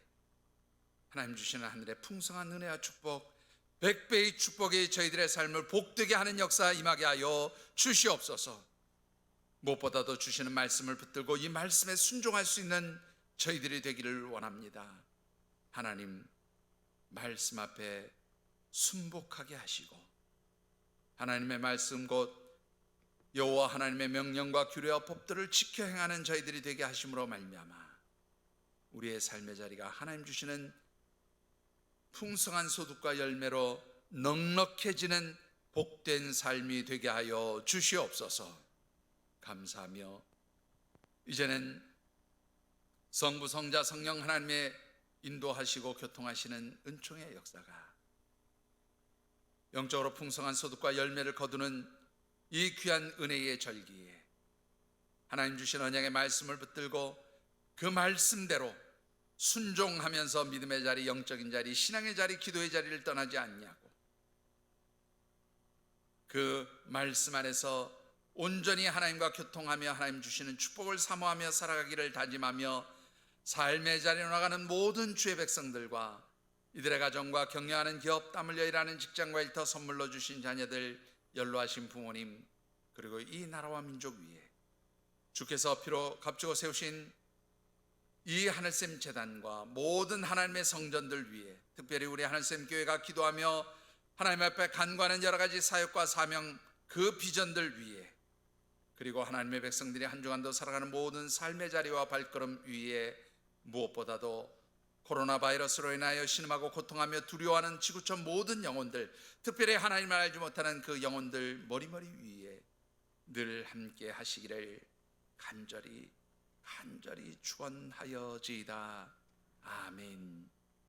하나님 주시는 하늘의 풍성한 은혜와 축복, 100배의 축복이 저희들의 삶을 복되게 하는 역사 임하게 하여 주시옵소서. 무엇보다도 주시는 말씀을 붙들고 이 말씀에 순종할 수 있는 저희들이 되기를 원합니다. 하나님, 말씀 앞에 순복하게 하시고 하나님의 말씀 곧 여호와 하나님의 명령과 규례와 법들을 지켜 행하는 저희들이 되게 하심으로 말미암아 우리의 삶의 자리가 하나님 주시는 풍성한 소득과 열매로 넉넉해지는 복된 삶이 되게 하여 주시옵소서. 감사하며 이제는 성부, 성자, 성령 하나님의 인도하시고 교통하시는 은총의 역사가 영적으로 풍성한 소득과 열매를 거두는 이 귀한 은혜의 절기에 하나님 주신 언약의 말씀을 붙들고 그 말씀대로 순종하면서 믿음의 자리, 영적인 자리, 신앙의 자리, 기도의 자리를 떠나지 않냐고 그 말씀 안에서 온전히 하나님과 교통하며 하나님 주시는 축복을 사모하며 살아가기를 다짐하며 삶의 자리로 나가는 모든 주의 백성들과 이들의 가정과 경영하는 기업, 땀 흘려 일하는 직장과 일터 선물로 주신 자녀들, 연로하신 부모님, 그리고 이 나라와 민족 위에 주께서 피로 값주고 세우신 이 하늘샘 재단과 모든 하나님의 성전들 위에, 특별히 우리 하늘샘 교회가 기도하며 하나님 앞에 간구하는 여러 가지 사역과 사명, 그 비전들 위에, 그리고 하나님의 백성들이 한 주간도 살아가는 모든 삶의 자리와 발걸음 위에, 무엇보다도 코로나 바이러스로 인하여 신음하고 고통하며 두려워하는 지구촌 모든 영혼들, 특별히 하나님을 알지 못하는 그 영혼들 머리머리 위에 늘 함께 하시기를 간절히 축원하여지이다. 아멘.